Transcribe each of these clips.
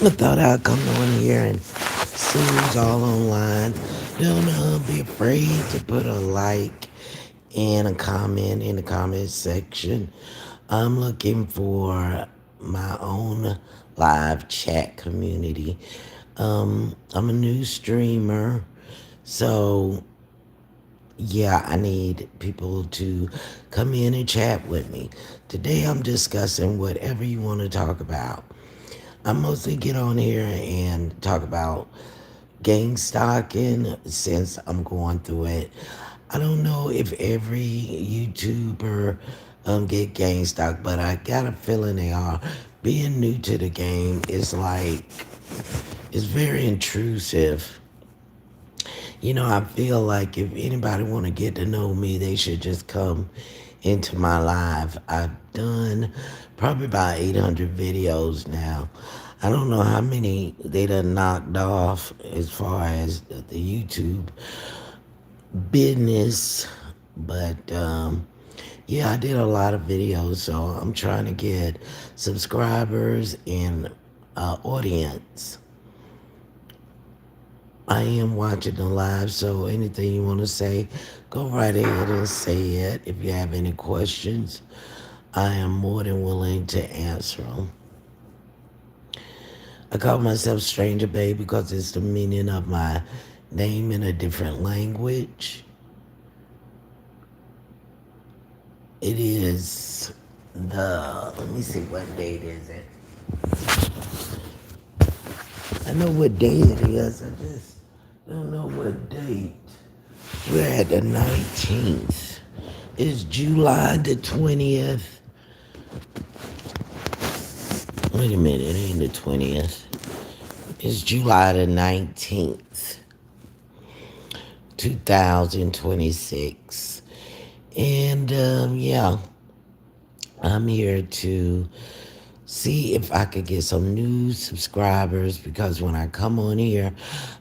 I thought I'd come on here and see who's all online. Don't be afraid to put a like and a comment in the comment section. I'm looking for my own live chat community. I'm a new streamer, so yeah, I need people to come in and chat with me. Today I'm discussing whatever you want to talk about. I mostly get on here and talk about gang stalking since I'm going through it. I don't know if every YouTuber get gang stalked, but I got a feeling they are. Being new to the game is like it's very intrusive. I feel like if anybody want to get to know me, they should just come into my live. I've done probably about 800 videos now. I don't know how many they done knocked off as far as the YouTube business, but yeah, I did a lot of videos, so I'm trying to get subscribers and audience. I am watching the live, so anything you want to say, go right ahead and say it. If you have any questions, I am more than willing to answer them. I call myself Stranger Babe because it's the meaning of my name in a different language. It is let me see, what date is it? I know what day it is, I just don't know what date. We're at the 19th. It's July the 20th. Wait a minute, it ain't the 20th. It's July the 19th, 2026. And yeah, I'm here to see if I could get some new subscribers because when I come on here,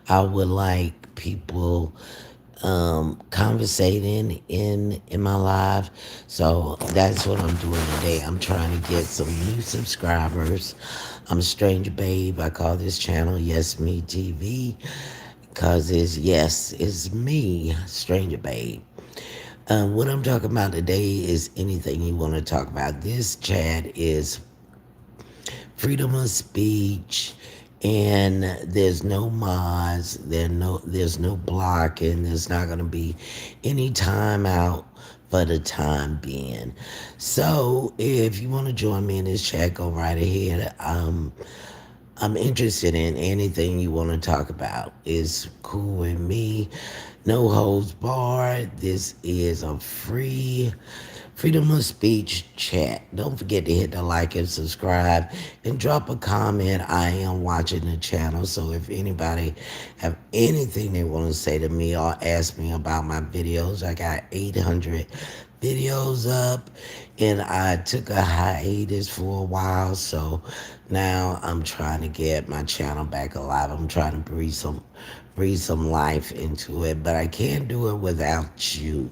I would like people conversating in my live. So that's what I'm doing today. I'm trying to get some new subscribers. I'm a Stranger Babe. I call this channel Yesme TV because it's me, Stranger Babe. What I'm talking about today is anything you want to talk about. This chat is freedom of speech, and there's no mods, there's no blocking, there's not gonna be any timeout for the time being. So if you want to join me in this chat, go right ahead. I'm interested in anything you want to talk about. It's cool with me. No holds barred. This is a free freedom of speech chat. Don't forget to hit the like and subscribe and drop a comment. I am watching the channel, so if anybody have anything they want to say to me or ask me about my videos, I got 800 videos up, and I took a hiatus for a while, so now I'm trying to get my channel back alive. I'm trying to breathe some life into it, but I can't do it without you.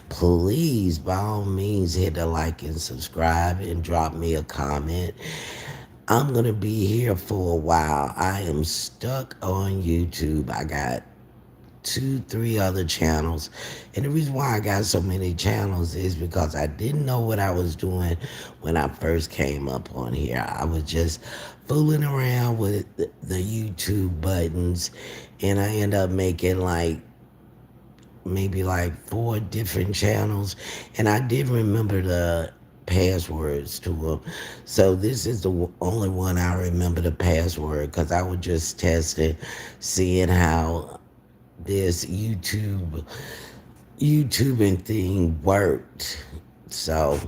Please, by all means, hit the like and subscribe and drop me a comment. I'm gonna be here for a while. I am stuck on YouTube. I got two, three other channels. And the reason why I got so many channels is because I didn't know what I was doing when I first came up on here. I was just fooling around with the YouTube buttons, and I ended up making maybe like 4 different channels, and I did remember the passwords to them. So this is the only one I remember the password because I was just testing, seeing how this YouTubing thing worked. So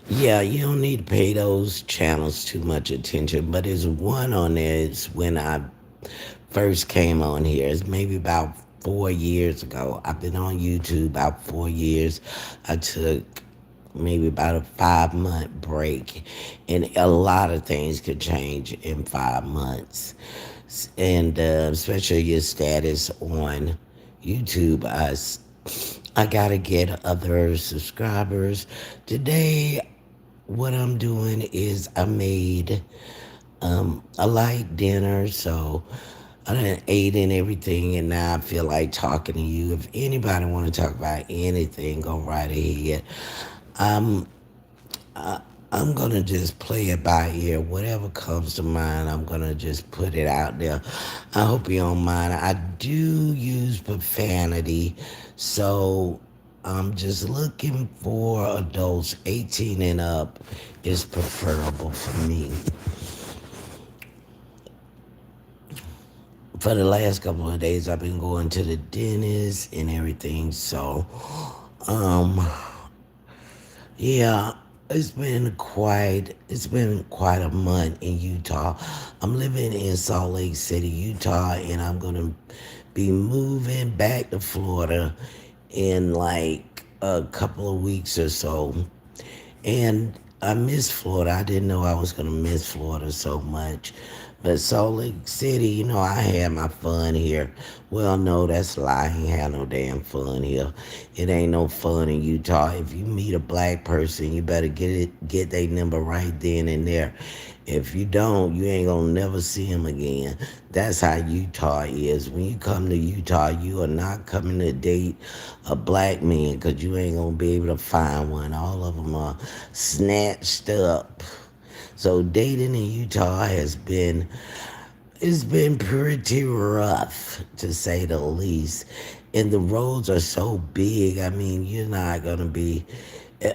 yeah, you don't need to pay those channels too much attention, but there's one on there. It's when I first came on here. It's maybe about 4 years ago. I've been on YouTube about 4 years. I took maybe about a 5-month break, and a lot of things could change in 5 months, and especially your status on YouTube. I gotta get other subscribers. Today, what I'm doing is I made I like dinner, so I done ate and everything, and now I feel like talking to you. If anybody want to talk about anything, go right ahead. I'm I'm gonna just play it by ear. Whatever comes to mind, I'm gonna just put it out there. I hope you don't mind. I do use profanity, so I'm just looking for adults 18 and up is preferable for me. For the last couple of days, I've been going to the dentist and everything, so um yeah, it's been quite a month in Utah. I'm living in Salt Lake City, Utah, and I'm gonna be moving back to Florida in like a couple of weeks or so. And I miss Florida. I didn't know I was gonna miss Florida so much. But Salt Lake City, I had my fun here. Well, no, that's a lie. I ain't had no damn fun here. It ain't no fun in Utah. If you meet a black person, you better get their number right then and there. If you don't, you ain't gonna never see them again. That's how Utah is. When you come to Utah, you are not coming to date a black man because you ain't gonna be able to find one. All of them are snatched up. So dating in Utah it's been pretty rough to say the least. And the roads are so big. I mean, you're not gonna be.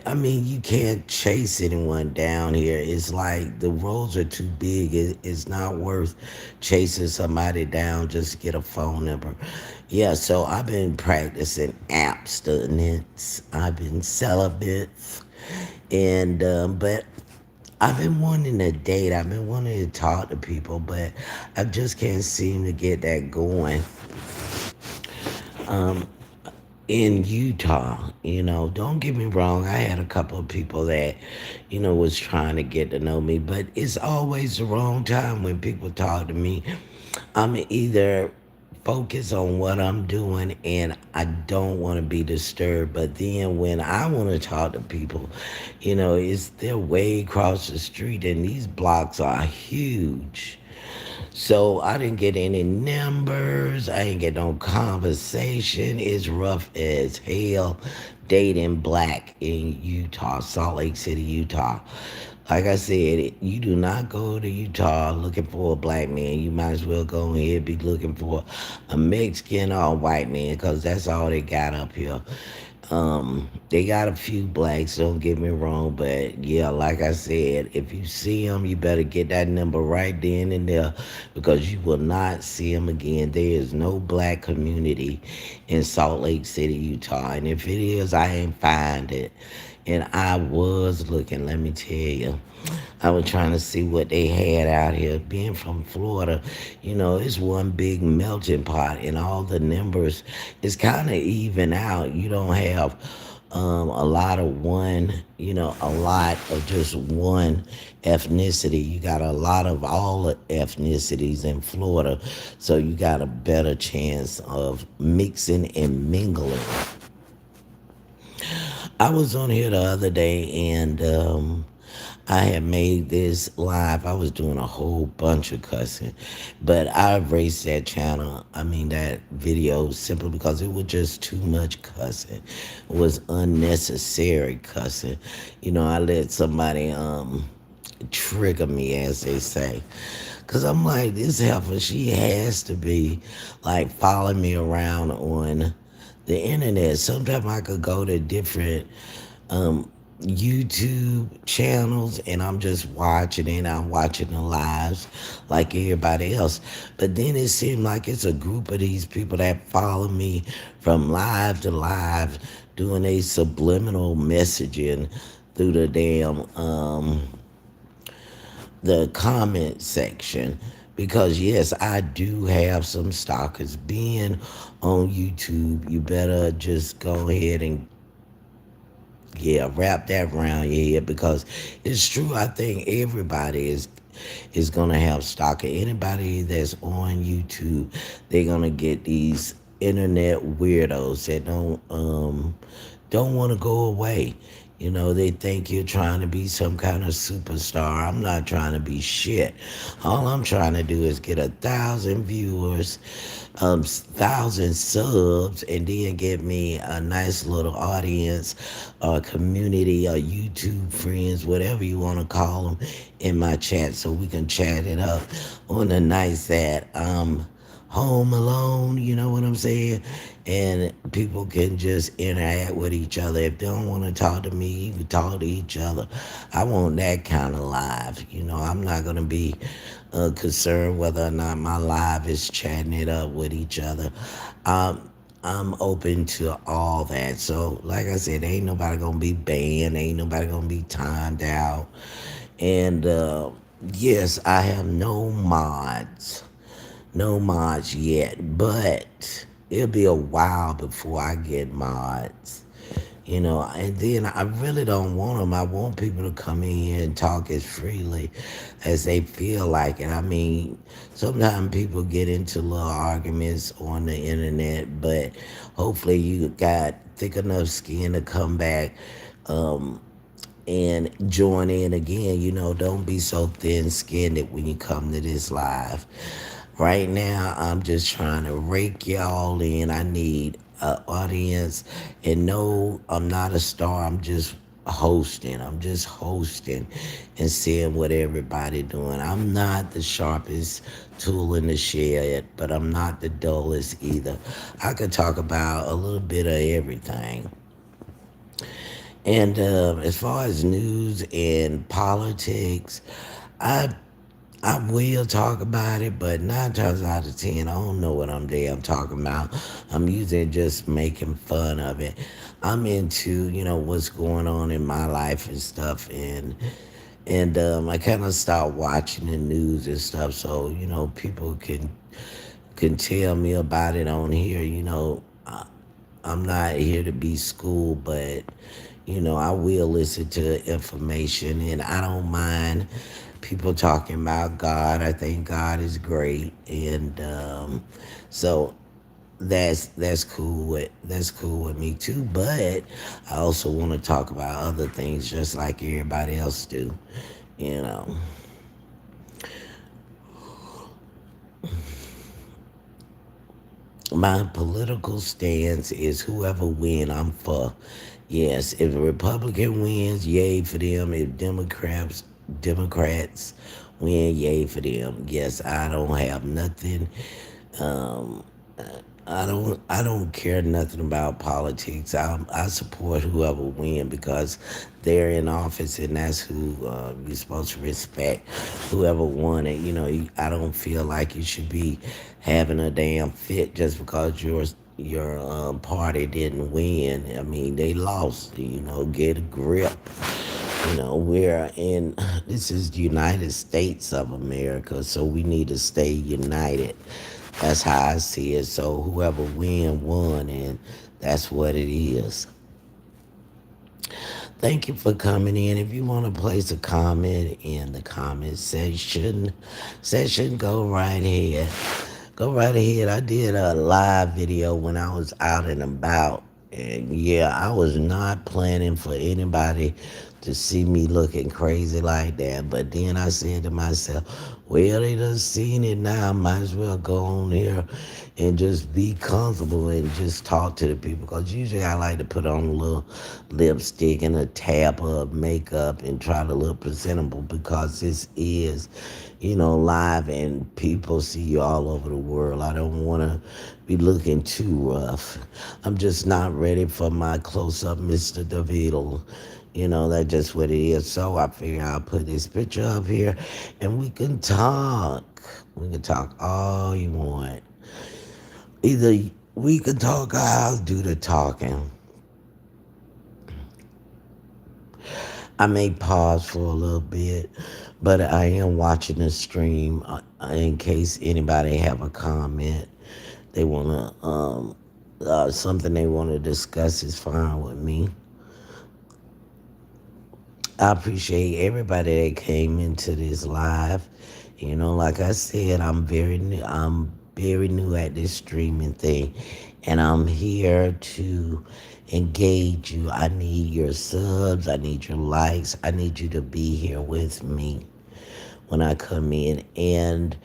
I mean, you can't chase anyone down here. It's like the roads are too big. It's not worth chasing somebody down just to get a phone number. Yeah, so I've been practicing abstinence. I've been celibate, and but I've been wanting to date. I've been wanting to talk to people, but I just can't seem to get that going. In Utah, don't get me wrong. I had a couple of people that, was trying to get to know me, but it's always the wrong time when people talk to me. I'm either focused on what I'm doing and I don't want to be disturbed. But then when I want to talk to people, they're way across the street and these blocks are huge. So I didn't get any numbers. I didn't get no conversation. It's rough as hell dating black in Utah, Salt Lake City, Utah. Like I said, you do not go to Utah looking for a black man. You might as well go ahead and be looking for a Mexican or a white man because that's all they got up here. They got a few blacks, don't get me wrong, but yeah, like I said, if you see them, you better get that number right then and there because you will not see them again. There is no black community in Salt Lake City, Utah, and if it is, I ain't find it. And I was looking, let me tell you. I was trying to see what they had out here. Being from Florida, it's one big melting pot, and all the numbers is kind of even out. You don't have a lot of one, a lot of just one ethnicity. You got a lot of all the ethnicities in Florida, so you got a better chance of mixing and mingling. I was on here the other day and I had made this live. I was doing a whole bunch of cussing, but I erased that channel. I mean, that video simply because it was just too much cussing. It was unnecessary cussing. I let somebody trigger me, as they say. Cause I'm like, this heifer, she has to be like following me around on the internet. Sometimes I could go to different YouTube channels and I'm just watching it. I'm watching the lives like everybody else. But then it seemed like it's a group of these people that follow me from live to live doing a subliminal messaging through the comment section. Because yes, I do have some stalkers. Being on YouTube, you better just go ahead and wrap that around your head because it's true. I think everybody is gonna have stalker. Anybody that's on YouTube, they're gonna get these internet weirdos that don't want to go away. You know, they think you're trying to be some kind of superstar. I'm not trying to be shit. All I'm trying to do is get 1,000 viewers, 1,000 subs, and then get me a nice little audience, or community, or YouTube friends, whatever you want to call them, in my chat, so we can chat it up on the nights that home alone, you know what I'm saying? And people can just interact with each other. If they don't want to talk to me, we talk to each other. I want that kind of live. You know, I'm not going to be concerned whether or not my live is chatting it up with each other. I'm open to all that. So, like I said, ain't nobody going to be banned, ain't nobody going to be timed out. And yes, I have no mods yet, but it'll be a while before I get mods. You know, and then I really don't want them. I want people to come in here and talk as freely as they feel like it. I mean, sometimes people get into little arguments on the internet, but hopefully you got thick enough skin to come back and join in again. You know, don't be so thin skinned when you come to this live. Right now, I'm just trying to rake y'all in. I need an audience. And no, I'm not a star. I'm just hosting. I'm just hosting and seeing what everybody doing. I'm not the sharpest tool in the shed, but I'm not the dullest either. I could talk about a little bit of everything. And as far as news and politics, I I will talk about it, but 9 times out of 10, I don't know what I'm damn talking about. I'm usually just making fun of it. I'm into, what's going on in my life and stuff, and I kind of stopped watching the news and stuff, so people can tell me about it on here. I'm not here to be schooled, but I will listen to information, and I don't mind people talking about God. I think God is great, and so that's cool with me too. But I also want to talk about other things, just like everybody else do. You know, my political stance is whoever win, I'm for. Yes, if a Republican wins, yay for them. If Democrats win, yay for them. Yes, I don't have nothing. Um, I don't care nothing about politics. I support whoever win because they're in office, and that's who you're supposed to respect. Whoever won it, I don't feel like you should be having a damn fit just because your party didn't win. I mean, they lost. Get a grip. We're in, this is the United States of America, so we need to stay united. That's how I see it. So whoever won, and that's what it is. Thank you for coming in. If you want to place a comment in the comment section, go right ahead. Go right ahead. I did a live video when I was out and about. And yeah, I was not planning for anybody to see me looking crazy like that. But then I said to myself, well, they done seen it now. Might as well go on here and just be comfortable and just talk to the people. Because usually I like to put on a little lipstick and a tab of makeup and try to look presentable, because this is, live and people see you all over the world. I don't want to be looking too rough. I'm just not ready for my close-up Mr. DeVito. That's just what it is. So I figure I'll put this picture up here and we can talk. We can talk all you want. Either we can talk or I'll do the talking. I may pause for a little bit, but I am watching the stream in case anybody have a comment they want to, something they want to discuss is fine with me. I appreciate everybody that came into this live. Like I said, I'm very new at this streaming thing, and I'm here to engage you. I need your subs. I need your likes. I need you to be here with me when I come in. And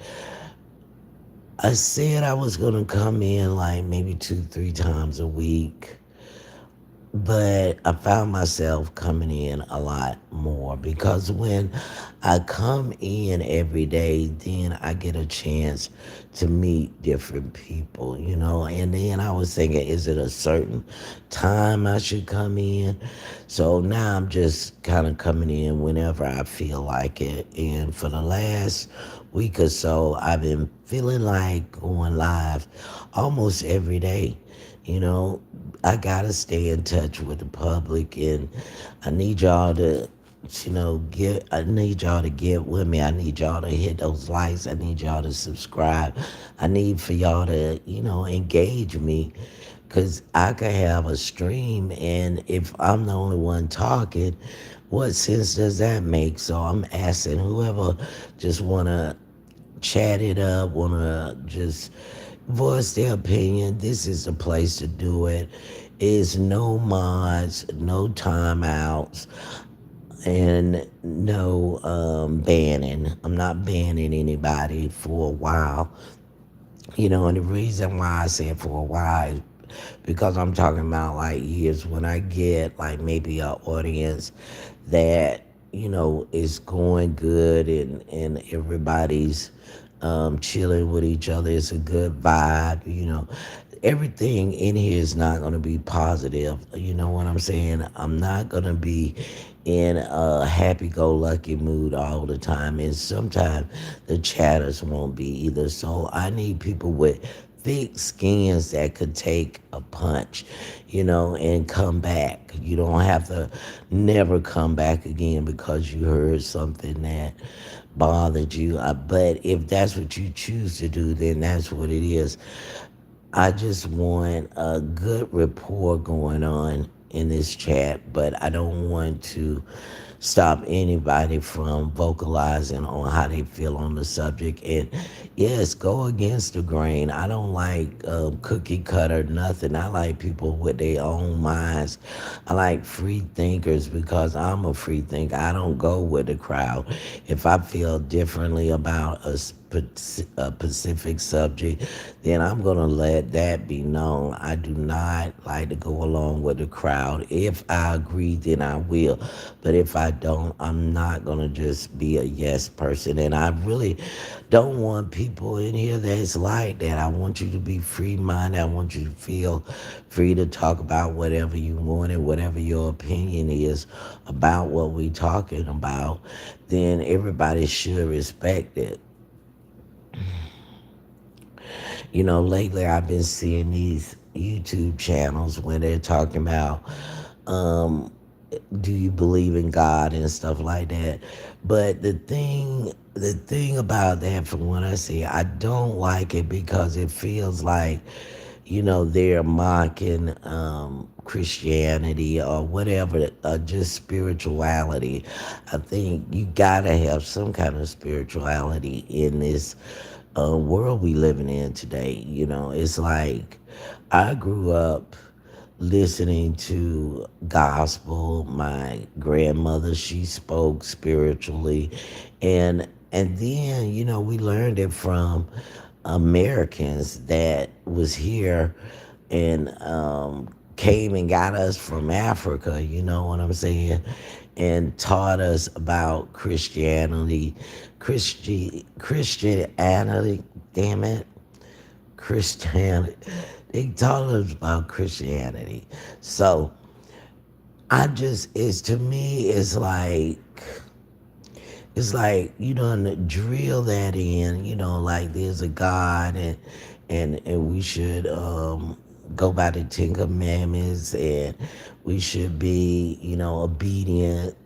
I said I was going to come in like maybe 2, 3 times a week. But I found myself coming in a lot more because when I come in every day, then I get a chance to meet different people, you know. And then I was thinking, is it a certain time I should come in? So now I'm just kind of coming in whenever I feel like it. And for the last week or so, I've been feeling like going live almost every day. You know, I gotta stay in touch with the public, and I need y'all to, get. I need y'all to get with me. I need y'all to hit those likes. I need y'all to subscribe. I need for y'all to, engage me, cause I could have a stream, and if I'm the only one talking, what sense does that make? So I'm asking whoever just wanna chat it up, wanna just voice their opinion. This is the place to do it. Is no mods, no timeouts, and no banning. I'm not banning anybody for a while. And the reason why I said for a while is because I'm talking about like years when I get like maybe an audience that is going good, and everybody's chilling with each other. It's a good vibe. Everything in here is not going to be positive. You know what I'm saying? I'm not going to be in a happy-go-lucky mood all the time, and sometimes the chatters won't be either. So I need people with thick skins that could take a punch, and come back. You don't have to never come back again because you heard something that bothered you. But if that's what you choose to do, then that's what it is. I just want a good rapport going on in this chat, but I don't want to stop anybody from vocalizing on how they feel on the subject. And yes, go against the grain. I don't like cookie cutter nothing. I like people with their own minds. I like free thinkers because I'm a free thinker. I don't go with the crowd. If I feel differently about a specific subject, then I'm going to let that be known. I do not like to go along with the crowd. If I agree, then I will. But if I don't, I'm not going to just be a yes person. And I really don't want people in here that's like that. I want you to be free minded. I want you to feel free to talk about whatever you want and whatever your opinion is about what we talking about. Then everybody should respect it. Lately I've been seeing these YouTube channels where they're talking about, um, do you believe in God and stuff like that. But the thing about that, from what I see, I don't like it because it feels like, they're mocking Christianity or whatever, just spirituality. I think you gotta have some kind of spirituality in this world we living in today. It's like I grew up listening to gospel. My grandmother, she spoke spiritually, and then we learned it from Americans that was here and came and got us from Africa, you know what I'm saying, and taught us about Christianity, damn it, Christianity. They taught us about Christianity. So it's to me, it's like you done drill that in, like there's a God, and we should go by the Ten Commandments, and we should be, obedient.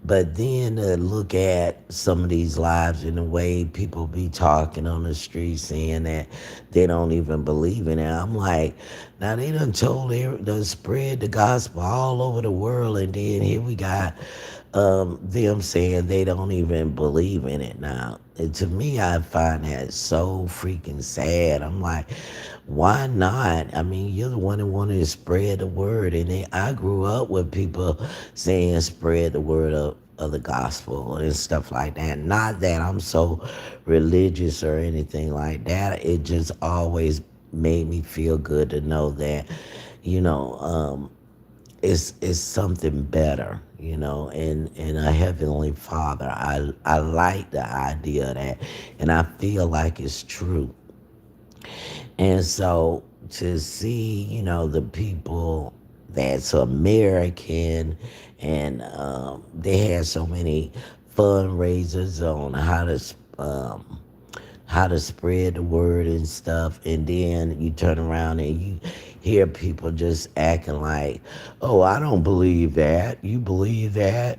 But then look at some of these lives and the way people be talking on the street saying that they don't even believe in it. I'm like, now they done spread the gospel all over the world, and then here we got them saying they don't even believe in it now. And to me, I find that so freaking sad. I'm like, why not? I mean, you're the one that wanted to spread the word. And I grew up with people saying spread the word of the gospel and stuff like that. Not that I'm so religious or anything like that. It just always made me feel good to know that, you know, it's something better, and a heavenly Father. I like the idea of that, and I feel like it's true. And so to see, the people that's American, and they had so many fundraisers on how to spread the word and stuff, and then you turn around and you hear people just acting like, oh, I don't believe that. You believe that?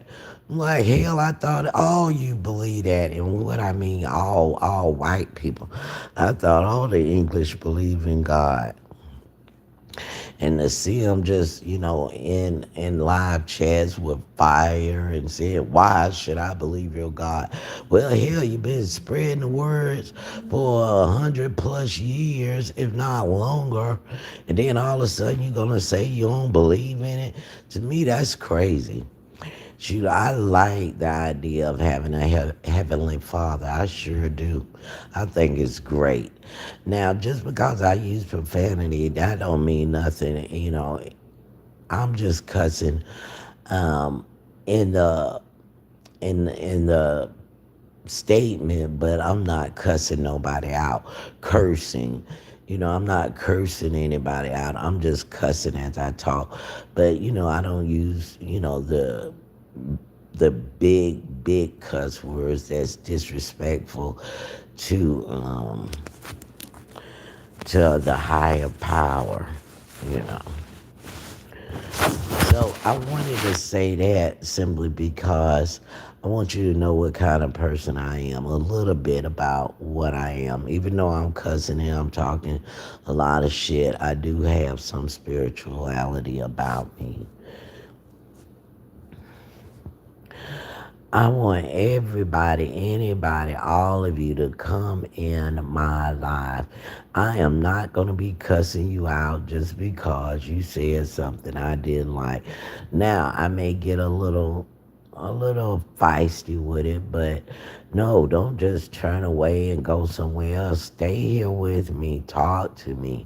I'm like, hell, I thought all you believe that. And what I mean, all white people. I thought all the English believe in God. And to see them just, in live chats with fire and saying, why should I believe your God? Well, hell, you've been spreading the words for 100+ years, if not longer. And then all of a sudden you're going to say you don't believe in it. To me, that's crazy. Shoot, I like the idea of having a heavenly Father. I sure do. I think it's great. Now, just because I use profanity, that don't mean nothing. I'm just cussing um, in the in the statement, but I'm not cussing nobody out. Cursing. I'm not cursing anybody out. I'm just cussing as I talk. But I don't use the big cuss words that's disrespectful to um to the higher power, you know. So I wanted to say that simply because I want you to know what kind of person I am, a little bit about what I am. Even though I'm cussing and I'm talking a lot of shit, I do have some spirituality about me. I want everybody, anybody, all of you to come in my life. I am not going to be cussing you out just because you said something I didn't like. Now, I may get a little feisty with it, but no, don't just turn away and go somewhere else. Stay here with me. Talk to me.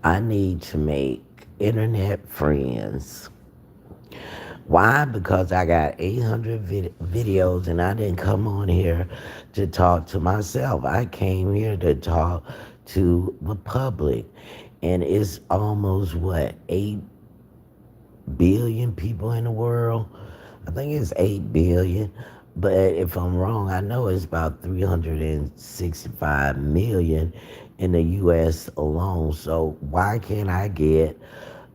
I need to make internet friends. Why? Because I got 800 videos and I didn't come on here to talk to myself. I came here to talk to the public. And it's almost, what, 8 billion people in the world? I think it's 8 billion. But if I'm wrong, I know it's about 365 million in the U.S. alone. So why can't I get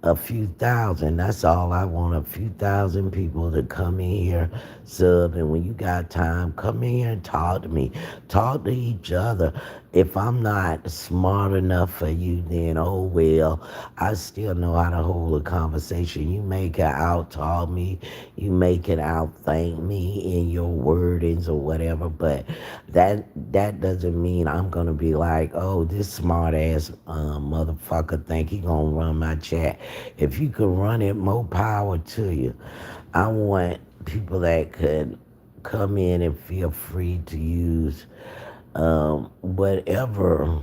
a few thousand? That's all I want, a few thousand people to come in here, sub, and when you got time, come in here and talk to me. Talk to each other. If I'm not smart enough for you, then oh well, I still know how to hold a conversation. You make it out talk me, you make it out thank me in your wordings or whatever, but that doesn't mean I'm gonna be like, oh, this smart ass motherfucker think he gonna run my chat. If you could run it, more power to you. I want people that could come in and feel free to use whatever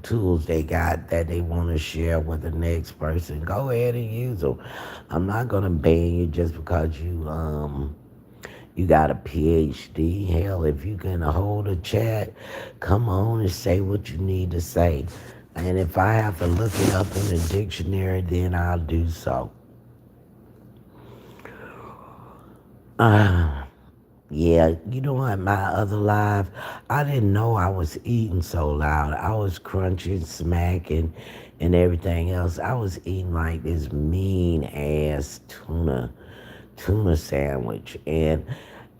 tools they got that they want to share with the next person. Go ahead and use them. I'm not gonna ban you just because you got a PhD. Hell, if you can hold a chat, come on and say what you need to say. And if I have to look it up in the dictionary, then I'll do so. Uh, yeah, you know what? My other live, I didn't know I was eating so loud. I was crunching, smacking, and everything else. I was eating like this mean ass tuna sandwich. And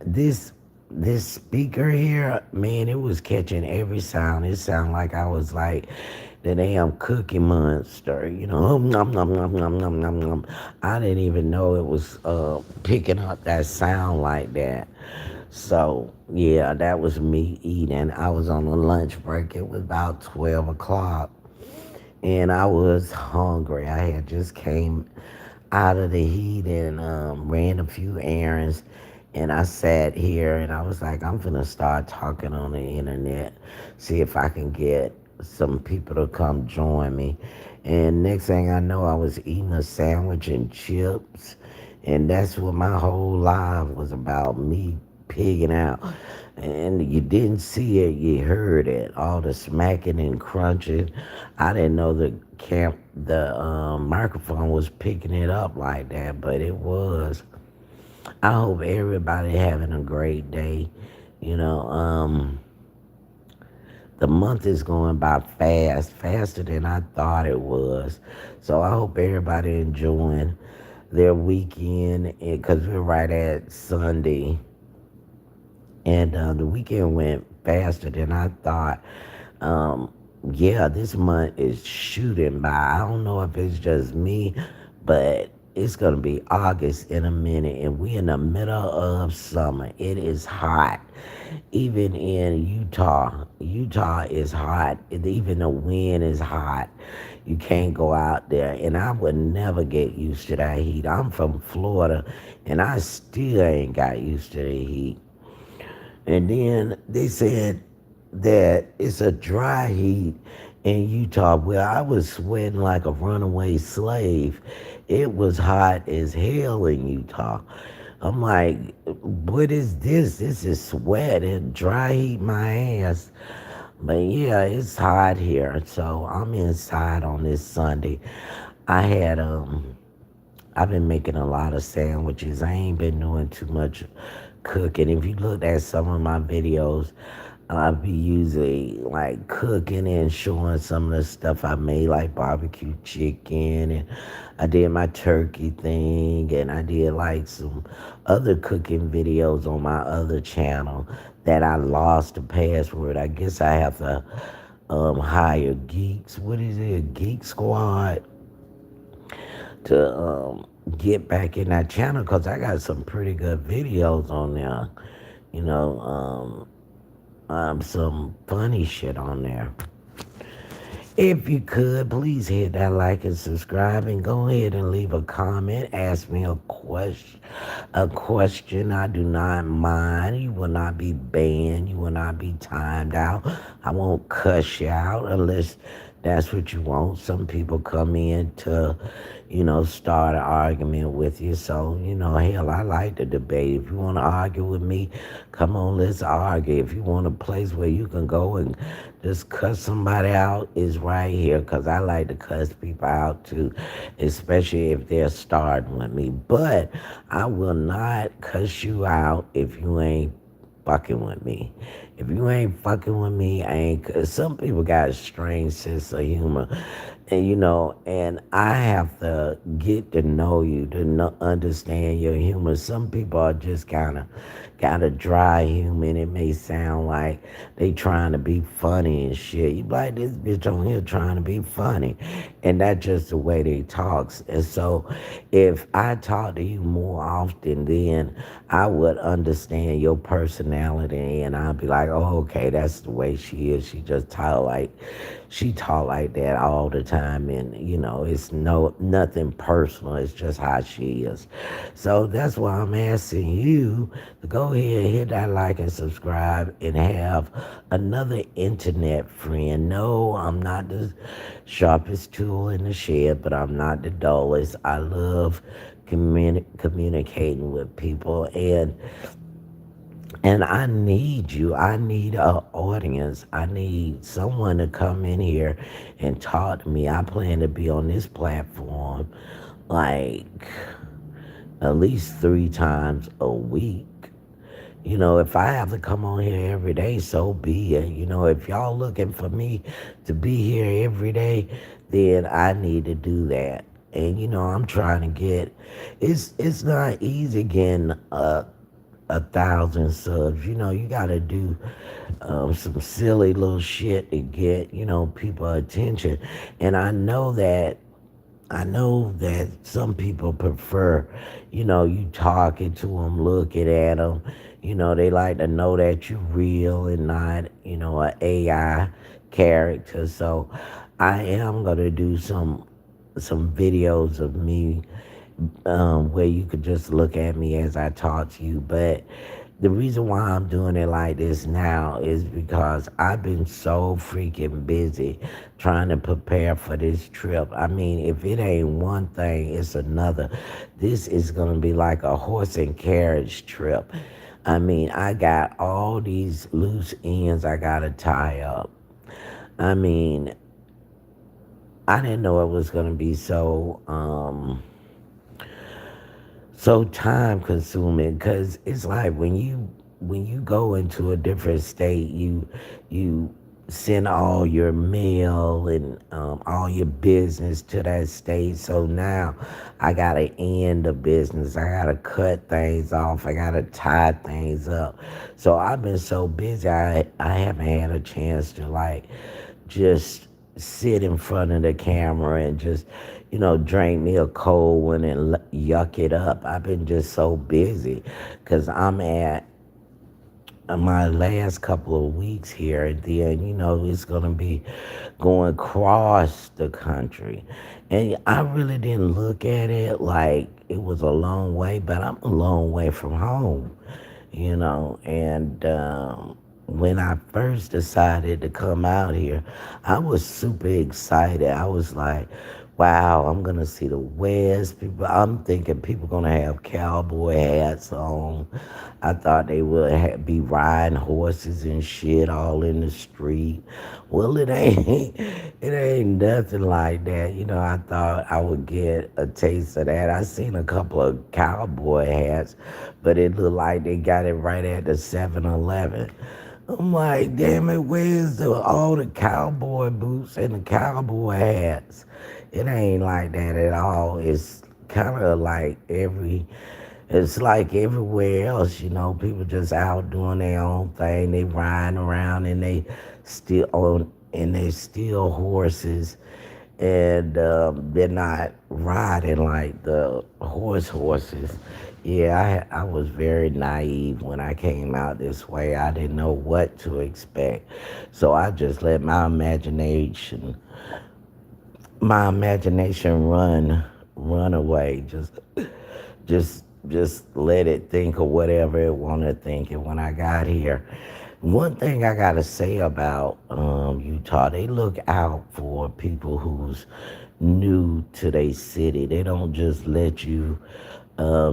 this this speaker here, man, it was catching every sound. It sounded like I was like the damn Cookie Monster, nom, nom, nom, nom, nom, nom, nom. I didn't even know it was picking up that sound like that. So yeah, that was me eating. I was on a lunch break. It was about 12 o'clock, and I was hungry. I had just came out of the heat and ran a few errands. And I sat here and I was like, I'm gonna start talking on the internet, see if I can get some people to come join me. And next thing I know, I was eating a sandwich and chips. And that's what my whole life was about, me pigging out. And you didn't see it, you heard it. All the smacking and crunching. I didn't know the microphone was picking it up like that, but it was. I hope everybody having a great day. You know, the month is going by fast, faster than I thought it was. So I hope everybody enjoying their weekend because we're right at Sunday. And the weekend went faster than I thought. Um, yeah, this month is shooting by. I don't know if it's just me, but it's gonna be August in a minute, and we in the middle of summer. It is hot, even in Utah. Utah is hot. Even the wind is hot. You can't go out there, and I would never get used to that heat. I'm from Florida, and I still ain't got used to the heat. And then they said that it's a dry heat in Utah where I was sweating like a runaway slave. It was hot as hell in Utah. I'm like, what is this? This is sweat and dry heat my ass. But yeah, it's hot here. So I'm inside on this Sunday. I had I've been making a lot of sandwiches. I ain't been doing too much cooking. If you look at some of my videos, I'll be usually like cooking and showing some of the stuff I made, like barbecue chicken, and I did my turkey thing, and I did like some other cooking videos on my other channel that I lost the password. I guess I have to hire geeks. What is it? Geek Squad to get back in that channel because I got some pretty good videos on there. You know, some funny shit on there. If you could, please hit that like and subscribe and go ahead and leave a comment. Ask me a question. A question I do not mind. You will not be banned. You will not be timed out. I won't cuss you out unless that's what you want. Some people come in to, start an argument with you. So, hell, I like to debate. If you want to argue with me, come on, let's argue. If you want a place where you can go and just cuss somebody out, is right here because I like to cuss people out too, especially if they're starting with me. But I will not cuss you out if you ain't fucking with me. If you ain't fucking with me, I ain't. Some people got a strange sense of humor, and and I have to get to know you to understand your humor. Some people are just got a dry humor, and it may sound like they trying to be funny and shit. You be like, this bitch on here trying to be funny, and that's just the way they talks. And so, if I talk to you more often, then I would understand your personality, and I'll be like, oh, okay, that's the way she is. She talk like that all the time, and it's nothing personal. It's just how she is. So that's why I'm asking you to go ahead and hit that like and subscribe, and have another internet friend. No, I'm not the sharpest tool in the shed, but I'm not the dullest. I love communicating with people, and I need you. I need an audience. I need someone to come in here and talk to me. I plan to be on this platform like at least 3 times a week. If I have to come on here every day, so be it. If y'all looking for me to be here every day, then I need to do that. And I'm trying to get. It's not easy getting 1,000 subs. You gotta do some silly little shit to get, people attention. And I know that some people prefer, you talking to them, looking at them. They like to know that you're real and not, a AI character. So I am gonna do some videos of me, where you could just look at me as I talk to you. But the reason why I'm doing it like this now is because I've been so freaking busy trying to prepare for this trip. I mean, if it ain't one thing, it's another. This is going to be like a horse and carriage trip. I mean, I got all these loose ends I got to tie up. I mean, I didn't know it was going to be so time consuming, because it's like when you go into a different state, you send all your mail and all your business to that state. So now I gotta end the business, I gotta cut things off, I gotta tie things up. So I've been so busy, I haven't had a chance to like just sit in front of the camera and just, drink me a cold one and yuck it up. I've been just so busy because I'm at my last couple of weeks here, and then, it's going to be going across the country. And I really didn't look at it like it was a long way, but I'm a long way from home. And when I first decided to come out here, I was super excited. I was like, wow, I'm gonna see the West. I'm thinking people gonna have cowboy hats on. I thought they would be riding horses and shit all in the street. Well, it ain't. It ain't nothing like that. I thought I would get a taste of that. I seen a couple of cowboy hats, but it looked like they got it right at the 7-Eleven. I'm like, damn it, where's all the cowboy boots and the cowboy hats? It ain't like that at all. It's kind of like it's like everywhere else, people just out doing their own thing. They riding around and they steal horses, and they're not riding like the horses. Yeah, I was very naive when I came out this way. I didn't know what to expect, so I just let my imagination run away. Just let it think of whatever it want to think. And when I got here, one thing I gotta say about Utah, they look out for people who's new to their city. They don't just let you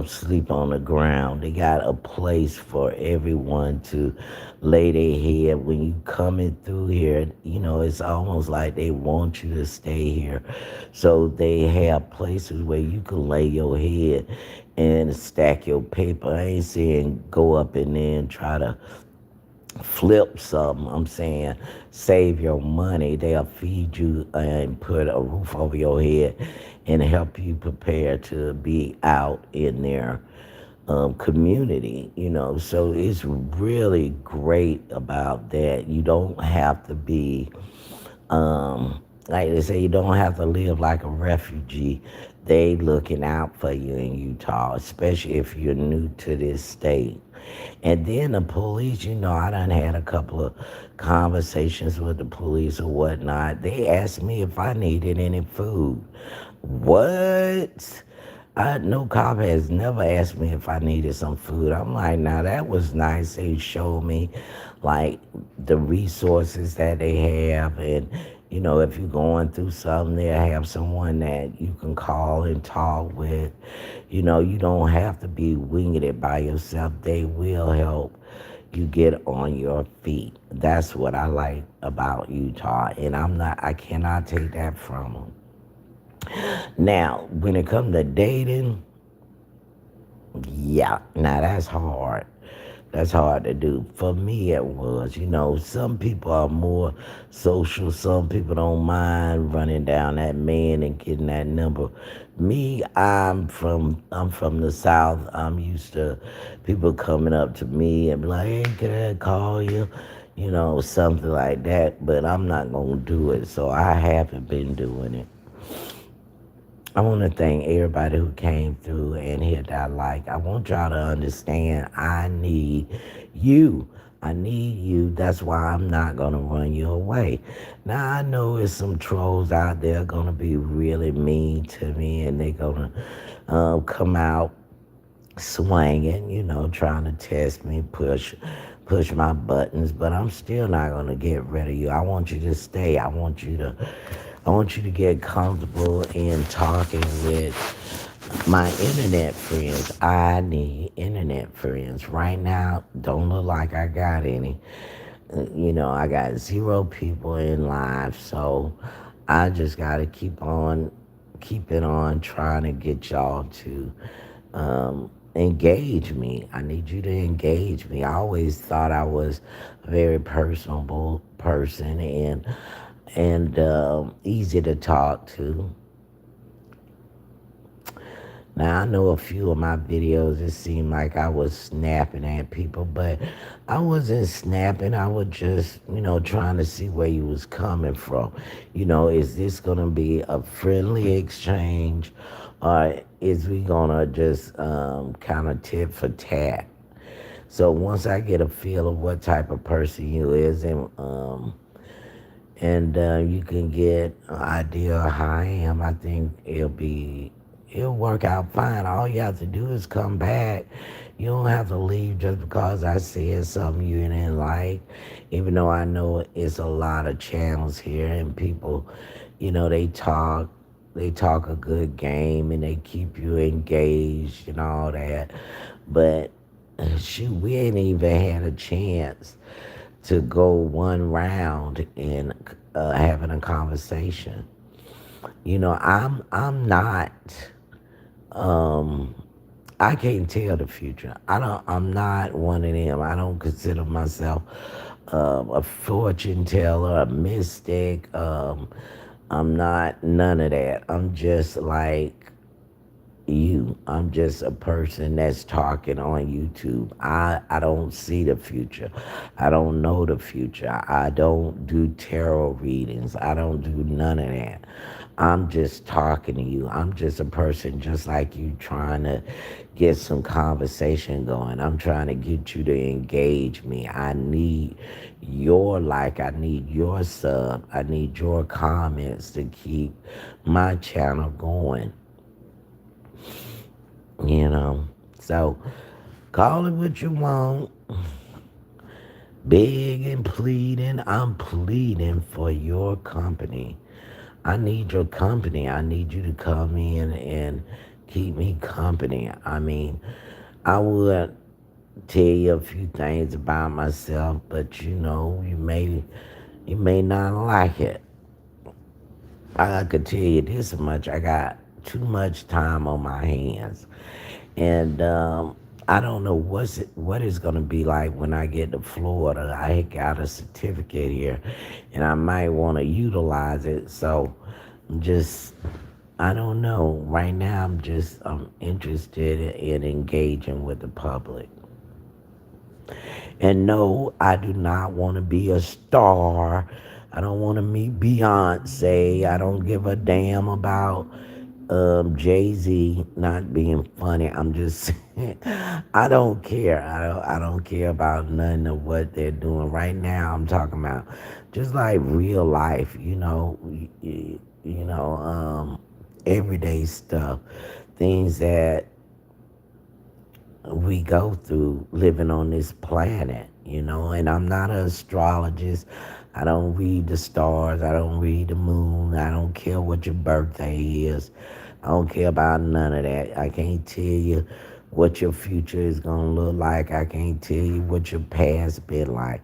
sleep on the ground. They got a place for everyone to lay their head. When you coming through here, it's almost like they want you to stay here. So they have places where you can lay your head and stack your paper. I ain't saying go up in there and try to flip something. I'm saying save your money. They'll feed you and put a roof over your head and help you prepare to be out in their community. So it's really great about that. You don't have to be, like they say, you don't have to live like a refugee. They looking out for you in Utah, especially if you're new to this state. And then the police, I done had a couple of conversations with the police or whatnot. They asked me if I needed any food. What? No cop has never asked me if I needed some food. I'm like, now that was nice. They showed me like the resources that they have, and if you're going through something, they'll have someone that you can call and talk with. You don't have to be winging it by yourself. They will help you get on your feet. That's what I like about Utah, and I cannot take that from them. Now, when it comes to dating, yeah, now that's hard. That's hard to do. For me, it was. Some people are more social. Some people don't mind running down that man and getting that number. Me, I'm from the South. I'm used to people coming up to me and be like, "Hey, can I call you?" Something like that. But I'm not gonna do it. So I haven't been doing it. I want to thank everybody who came through and hit that like. I want y'all to understand I need you. I need you. That's why I'm not going to run you away. Now, I know there's some trolls out there going to be really mean to me and they're going to come out swinging, trying to test me, push my buttons, but I'm still not gonna get rid of you. I want you to stay. I want you to get comfortable in talking with my internet friends. I need internet friends. Right now, don't look like I got any. I got 0 people in live, so I just gotta keep it on trying to get y'all to engage me. I need you to engage me. I always thought I was a very personable person and easy to talk to. Now I know a few of my videos it seemed like I was snapping at people, but I wasn't snapping. I was just, trying to see where you was coming from. Is this gonna be a friendly exchange or is we gonna just kind of tit for tat? So once I get a feel of what type of person you is and you can get an idea of how I am, I think it'll work out fine. All you have to do is come back. You don't have to leave just because I said something you didn't like. Even though I know it's a lot of channels here and people, they talk a good game and they keep you engaged and all that. But shoot, we ain't even had a chance to go one round in having a conversation. I'm not. Um, I can't tell the future. I'm not one of them. I don't consider myself a fortune teller, a mystic. I'm not none of that. I'm just like you. I'm just a person that's talking on YouTube. I don't see the future. I don't know the future. I don't do tarot readings. I don't do none of that. I'm just talking to you. I'm just a person just like you trying to get some conversation going. I'm trying to get you to engage me. I need your like, I need your sub, I need your comments to keep my channel going. you know. So call it what you want. Big and pleading. I'm pleading for your company. I need your company. I need you to come in and keep me company. I mean, I would tell you a few things about myself, but you may not like it. I could tell you this much. I got too much time on my hands. And I don't know what it's gonna be like when I get to Florida. I got a certificate here, and I might want to utilize it. So, I'm just I don't know. Right now, I'm interested in engaging with the public. And no, I do not want to be a star. I don't want to meet Beyonce. I don't give a damn about Jay-Z not being funny. I'm just I don't care. I don't care about none of what they're doing right now. I'm talking about just like real life, everyday stuff, things that we go through living on this planet. And I'm not an astrologist. I don't read the stars. I don't read the moon. I don't care what your birthday is. I don't care about none of that. I can't tell you what your future is going to look like. I can't tell you what your past been like.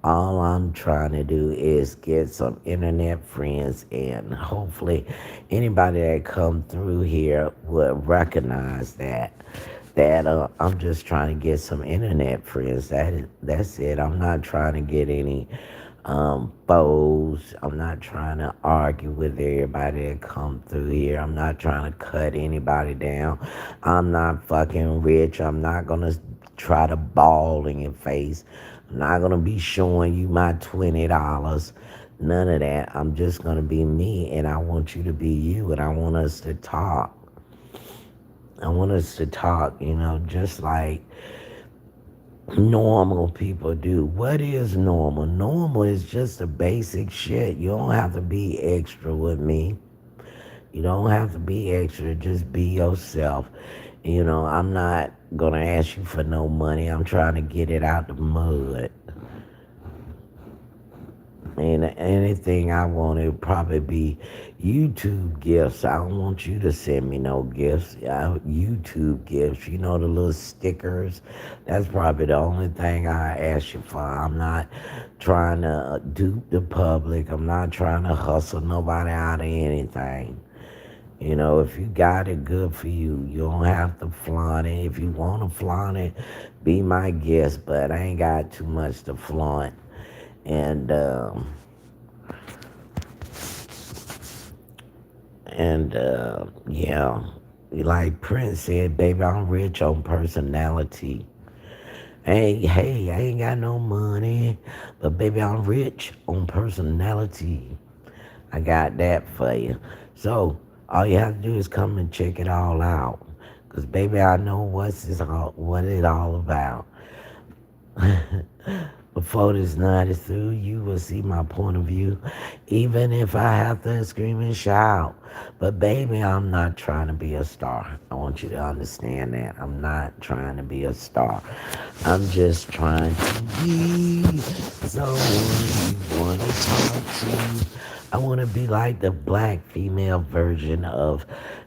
All I'm trying to do is get some internet friends, and hopefully anybody that come through here will recognize that I'm just trying to get some internet friends. That's it. I'm not trying to get any foes. I'm not trying to argue with everybody that come through here. I'm not trying to cut anybody down. I'm not fucking rich. I'm not gonna try to ball in your face. I'm not gonna be showing you my $20. None of that. I'm just gonna be me, and I want you to be you, and I want us to talk. I want us to talk, just like normal people do. What is normal? Normal is just the basic shit. You don't have to be extra with me. You don't have to be extra. Just be yourself. I'm not going to ask you for no money. I'm trying to get it out the mud. And anything I want, it would probably be YouTube gifts. I don't want you to send me no gifts. YouTube gifts, the little stickers. That's probably the only thing I ask you for. I'm not trying to dupe the public. I'm not trying to hustle nobody out of anything. If you got it, good for you. You don't have to flaunt it. If you want to flaunt it, be my guest. But I ain't got too much to flaunt. And yeah, like Prince said, baby, I'm rich on personality. Hey, I ain't got no money, but baby, I'm rich on personality. I got that for you. So all you have to do is come and check it all out, cause baby, I know what it all about. Before this night is through, you will see my point of view, even if I have to scream and shout. But baby, I'm not trying to be a star. I want you to understand that. I'm not trying to be a star. I'm just trying to be someone you want to talk to. I want to be like the black female version of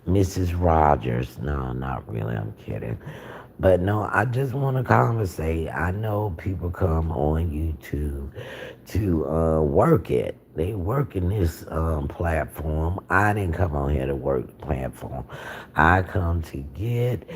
Mrs. Rogers. No, not really. I'm kidding. But no, I just want to conversate. I know people come on YouTube to work it. They work in this platform. I didn't come on here to work the platform. I come to get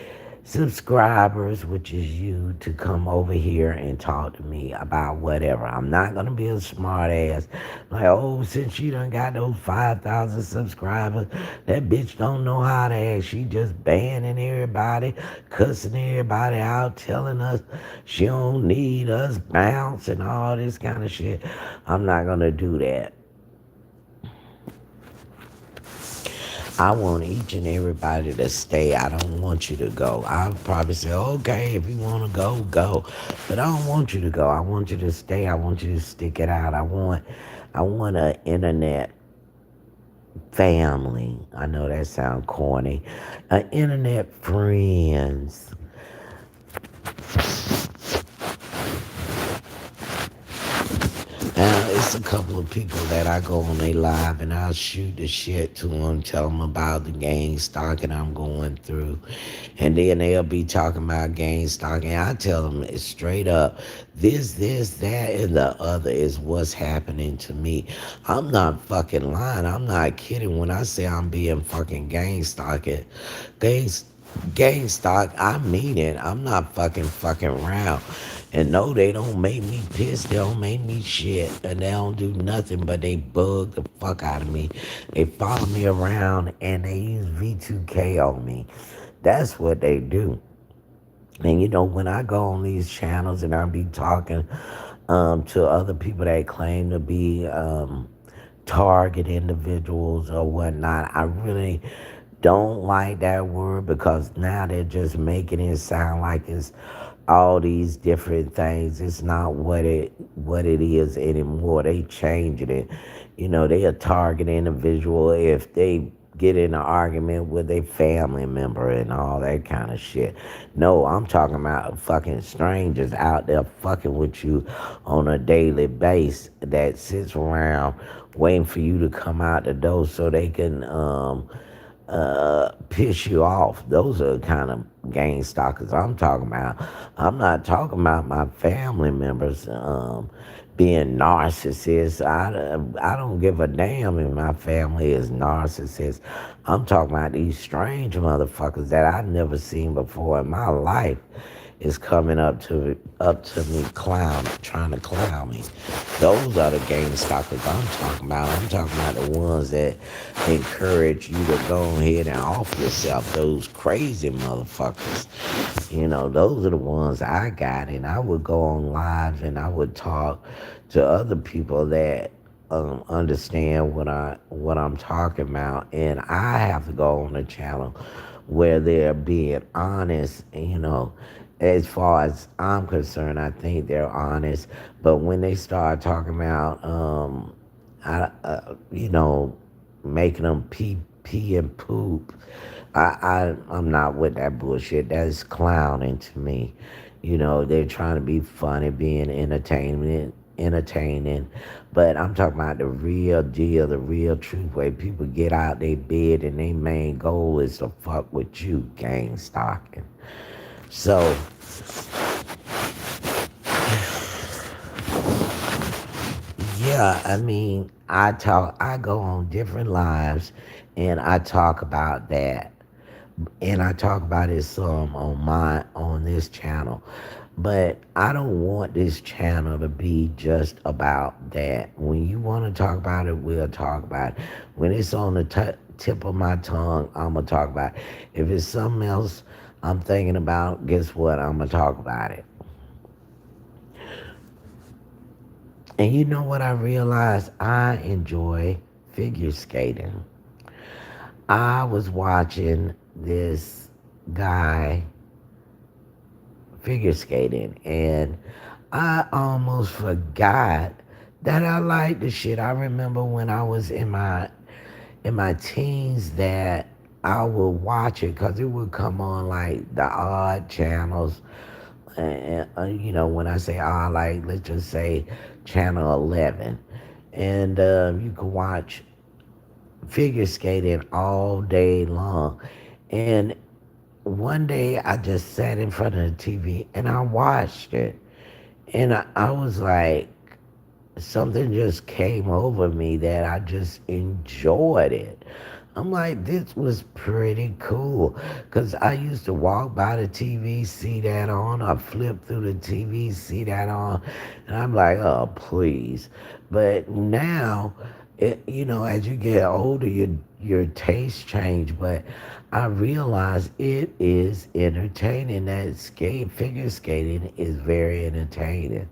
subscribers, which is you, to come over here and talk to me about whatever. I'm not gonna be a smart ass like, oh, since she done got those 5,000 subscribers, that bitch don't know how to act. She just banning everybody, cussing everybody out, telling us she don't need us bounce and all this kind of shit. I'm not gonna do that. I want each and everybody to stay. I don't want you to go. I'll probably say, okay, if you want to go, go. But I don't want you to go. I want you to stay. I want you to stick it out. I want an internet family. I know that sounds corny. An internet friends. Now, it's a couple of people that I go on their live and I'll shoot the shit to them, tell them about the gang stalking I'm going through. And then they'll be talking about gang stalking. I tell them it's straight up, that, and the other is what's happening to me. I'm not fucking lying. I'm not kidding when I say I'm being fucking gang stalked. Gang stalk, I mean it. I'm not fucking around. And no, they don't make me pissed. They don't make me shit. And they don't do nothing but they bug the fuck out of me. They follow me around and they use V2K on me. That's what they do. And when I go on these channels and I be talking to other people that claim to be target individuals or whatnot, I really don't like that word because now they're just making it sound like it's all these different things. It's not what it is anymore. They changing it. They a target individual if they get in an argument with a family member and all that kind of shit. No, I'm talking about fucking strangers out there fucking with you on a daily basis that sits around waiting for you to come out the door so they can piss you off. Those are the kind of gang stalkers I'm talking about. I'm not talking about my family members. being narcissists. I don't give a damn if my family is narcissists. I'm talking about these strange motherfuckers that I've never seen before in my life is coming up to me trying to clown me. Those are the game stalkers I'm talking about. I'm talking about the ones that encourage you to go ahead and off yourself. Those crazy motherfuckers. Those are the ones I got, and I would go on live and I would talk to other people that understand what I'm talking about, and I have to go on a channel where they're being honest. As far as I'm concerned, I think they're honest. But when they start talking about, you know, making them pee and poop, I'm not with that bullshit. That is clowning to me. They're trying to be funny, being entertaining. But I'm talking about the real deal, the real truth, where people get out their bed and their main goal is to fuck with you, gang stalking. So, yeah, I mean, I go on different lives and I talk about that. And I talk about it some on this channel. But I don't want this channel to be just about that. When you want to talk about it, we'll talk about it. When it's on the tip of my tongue, I'm going to talk about it. If it's something else I'm thinking about, guess what? I'm going to talk about it. And you know what I realized? I enjoy figure skating. I was watching this guy figure skating, and I almost forgot that I liked the shit. I remember when I was in my teens that I would watch it because it would come on like the odd channels. And when I say odd, like let's just say channel 11, and you could watch figure skating all day long. And one day I just sat in front of the TV and I watched it. And I was like, something just came over me that I just enjoyed it. I'm like, this was pretty cool. Because I used to walk by the TV, see that on, or flip through the TV, see that on. And I'm like, oh, please. But now, as you get older, your taste change. But I realize it is entertaining. Figure skating is very entertaining.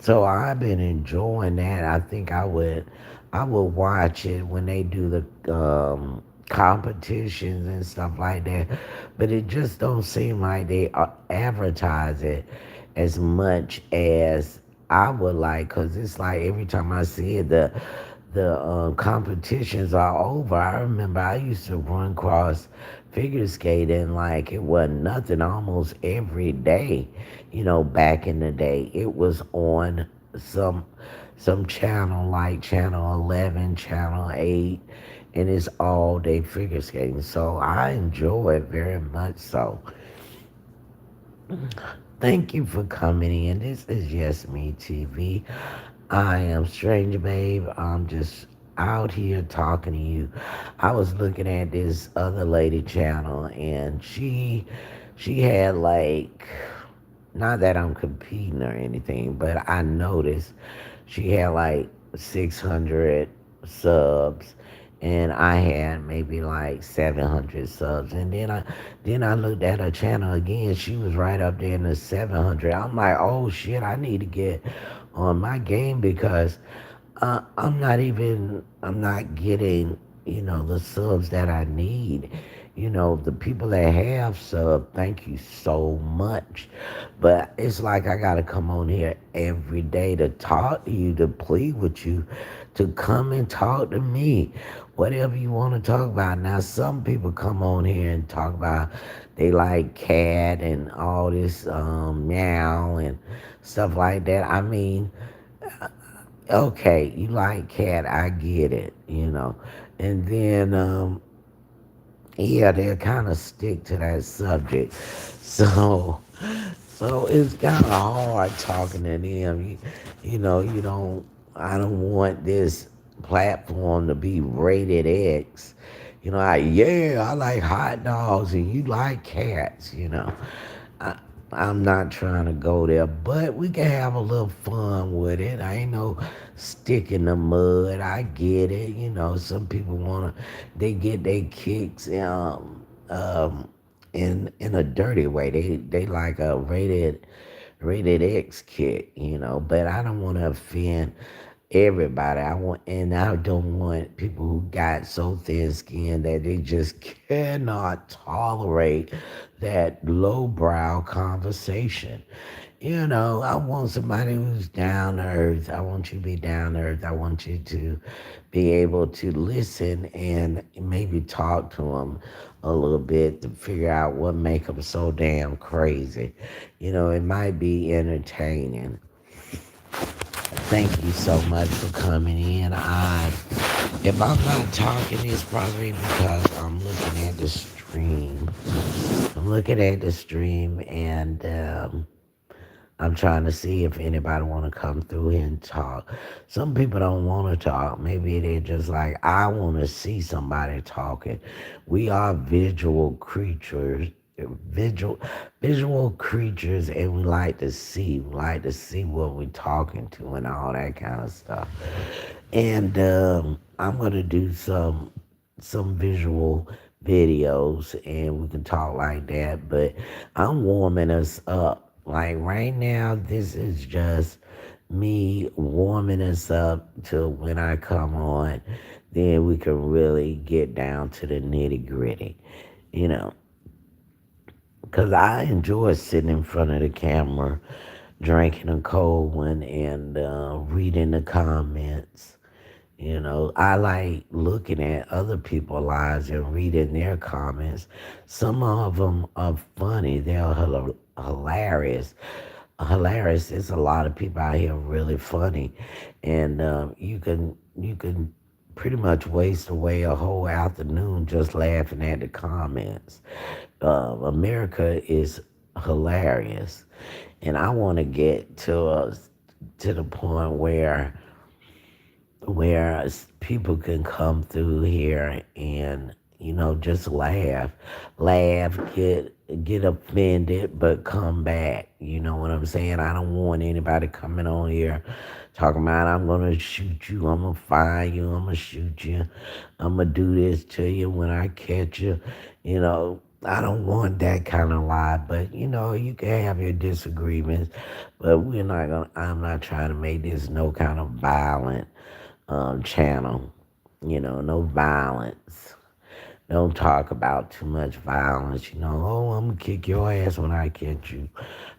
So I've been enjoying that. I think I would watch it when they do the competitions and stuff like that. But it just don't seem like they advertise it as much as I would like, because it's like every time I see it, the competitions are over. I remember I used to run across figure skating like it wasn't nothing almost every day. Back in the day, it was on some some channel like channel 11, channel 8, and it's all day figure skating. So I enjoy it very much. So thank you for coming in. This is Yesme TV. I am Stranger Babe. I'm just out here talking to you. I was looking at this other lady channel, and she had like, not that I'm competing or anything, but I noticed she had like 600 subs, and I had maybe like 700 subs. And then I looked at her channel again. She was right up there in the 700. I'm like, oh shit, I need to get on my game because I'm not getting, the subs that I need. The people that have sub, thank you so much. But it's like I gotta come on here every day to talk to you, to plead with you, to come and talk to me. Whatever you want to talk about. Now, some people come on here and talk about they like cat and all this meow and stuff like that. I mean, okay, you like cat, I get it. And then, yeah, they'll kind of stick to that subject. So, So it's kind of hard talking to them. You don't. I don't want this platform to be rated X. Yeah, I like hot dogs and you like cats. I, I'm not trying to go there, but we can have a little fun with it. I ain't no stick in the mud. I get it. Some people they get their kicks in a dirty way. They like a rated X kick. But I don't want to offend everybody. And I don't want people who got so thin skinned that they just cannot tolerate that lowbrow conversation. I want somebody who's down to earth. I want you to be down to earth. I want you to be able to listen and maybe talk to them a little bit to figure out what make them so damn crazy. It might be entertaining. Thank you so much for coming in. If I'm not talking, it's probably because I'm looking at the stream. I'm looking at the stream, and I'm trying to see if anybody want to come through here and talk. Some people don't want to talk. Maybe they're just like, I want to see somebody talking. We are visual visual creatures, and we like to see. We like to see what we're talking to and all that kind of stuff. And I'm gonna do some visual videos, and we can talk like that. But I'm warming us up. Like right now, this is just me warming us up till when I come on. Then we can really get down to the nitty gritty. You know, because I enjoy sitting in front of the camera, drinking a cold one, and reading the comments. I like looking at other people's lives and reading their comments. Some of them are funny. They're hilarious. Hilarious. There's a lot of people out here really funny, and you can pretty much waste away a whole afternoon just laughing at the comments. America is hilarious, and I want to get to the point where people can come through here and just laugh, get offended, but come back. You know what I'm saying? I don't want anybody coming on here talking about I'm gonna shoot you, I'm gonna fire you, I'm gonna shoot you, I'm gonna do this to you when I catch you. I don't want that kind of lie, but you can have your disagreements, but I'm not trying to make this no kind of violent channel. No violence. Don't talk about too much violence. Oh, I'm gonna kick your ass when I catch you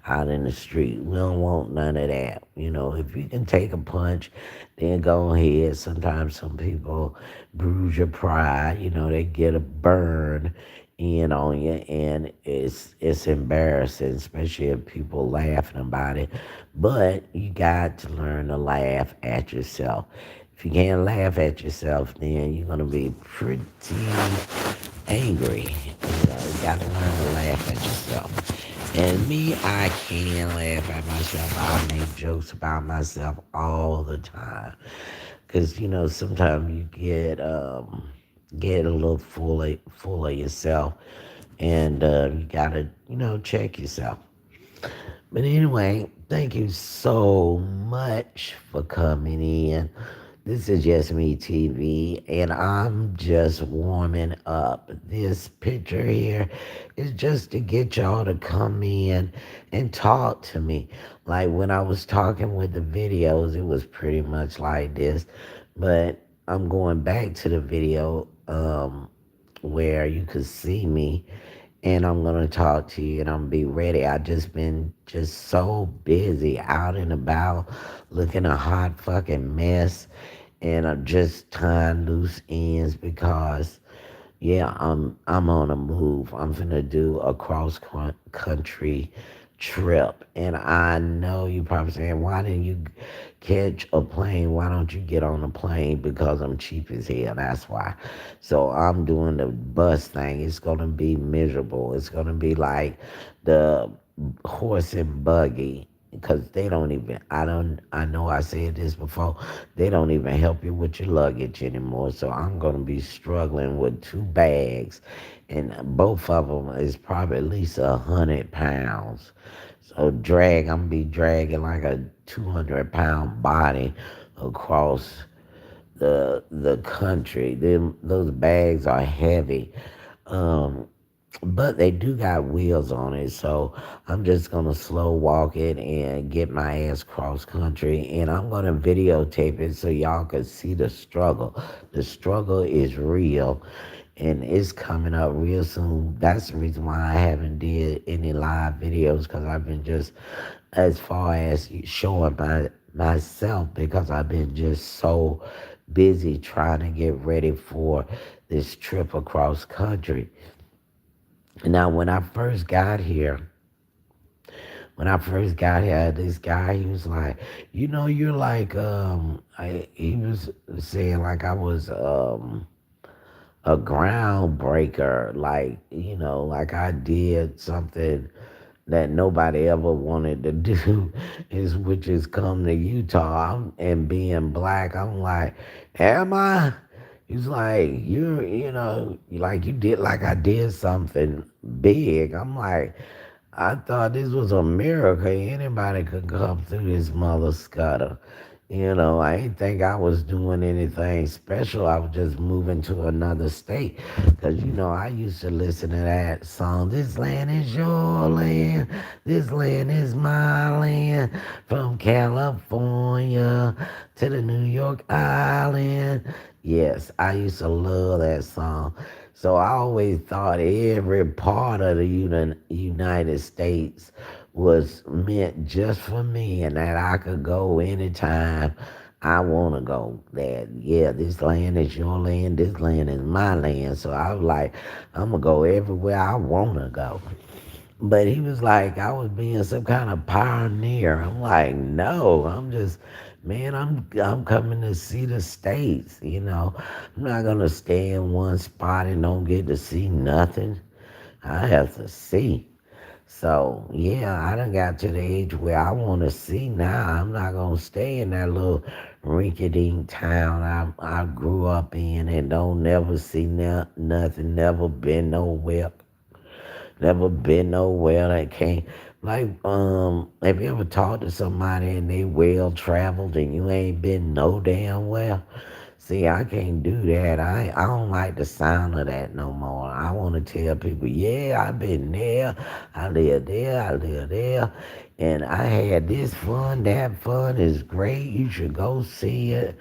out in the street. We don't want none of that. If you can take a punch, then go ahead. Sometimes some people bruise your pride. They get a burn in on you, and it's embarrassing, especially if people laughing about it. But you got to learn to laugh at yourself. If you can't laugh at yourself, then you're gonna be pretty angry. You gotta learn to laugh at yourself. And me, I can laugh at myself. I make jokes about myself all the time. Cause sometimes you get a little full of yourself, and you gotta check yourself. But anyway, thank you so much for coming in. This is Yesme TV, and I'm just warming up. This picture here is just to get y'all to come in and talk to me. Like when I was talking with the videos, it was pretty much like this. But I'm going back to the video where you could see me, and I'm gonna talk to you, and I'm gonna be ready. I just been just so busy out and about, looking a hot fucking mess, and I'm just tying loose ends because yeah, I'm on a move. I'm gonna do a country trip, and I know you probably saying, "Why didn't you catch a plane? Why don't you get on a plane?" Because I'm cheap as hell. That's why. So I'm doing the bus thing. It's gonna be miserable. It's gonna be like the horse and buggy because they don't even I know I said this before, they don't even help you with your luggage anymore, so I'm gonna be struggling with 2 bags, and both of them is probably at least 100 pounds. So I'm gonna be dragging like a 200-pound body across the country. Those bags are heavy. um but they do got wheels on it, so I'm just gonna slow walk it and get my ass cross country, and I'm gonna videotape it so y'all can see the struggle. The struggle is real, and it's coming up real soon. That's the reason why I haven't did any live videos, because I've been just, as far as showing myself, because I've been just so busy trying to get ready for this trip across country. Now, when I first got here, this guy, he was like, you're like, he was saying like I was, a groundbreaker, like, like I did something that nobody ever wanted to do, which is come to Utah. And being black, I'm like, am I? He's like, like you did, like I did something big. I'm like, I thought this was America. Anybody could come through this mother scudder. I didn't think I was doing anything special. I was just moving to another state. Because, I used to listen to that song, "This land is your land. This land is my land. From California to the New York Island." Yes, I used to love that song. So I always thought every part of the United States was meant just for me, and that I could go anytime I want to go. That, yeah, this land is your land, this land is my land. So I was like, I'm going to go everywhere I want to go. But he was like, I was being some kind of pioneer. I'm like, no, man, I'm coming to see the states. I'm not gonna stay in one spot and don't get to see nothing. I have to see. So yeah, I done got to the age where I want to see now. I'm not gonna stay in that little rinky-dink town I grew up in and don't never see nothing, never been nowhere that can't. Like, have you ever talked to somebody and they well traveled and you ain't been no damn well? See, I can't do that. I don't like the sound of that no more. I want to tell people, yeah, I've been there. I live there. I live there. And I had this fun. That fun is great. You should go see it.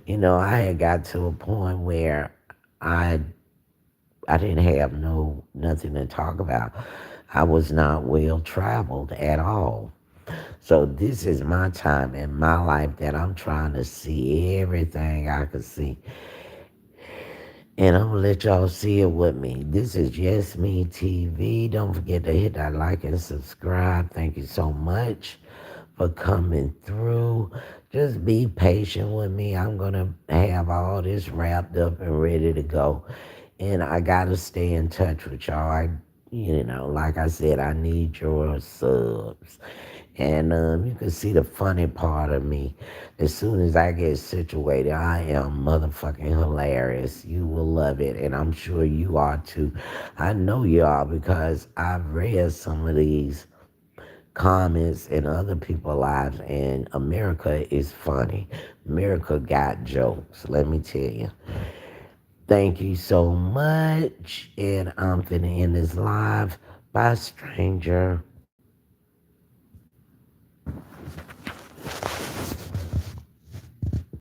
I had got to a point where I I didn't have nothing to talk about. I was not well traveled at all. So this is my time in my life that I'm trying to see everything I can see. And I'm gonna let y'all see it with me. This is Yesme TV. Don't forget to hit that like and subscribe. Thank you so much for coming through. Just be patient with me. I'm gonna have all this wrapped up and ready to go. And I gotta stay in touch with y'all. Like I said, I need your subs. And you can see the funny part of me. As soon as I get situated, I am motherfucking hilarious. You will love it, and I'm sure you are too. I know you are because I've read some of these comments in other people's lives, and America is funny. America got jokes, let me tell you. Thank you so much, and I'm finna end this live. Bye, stranger.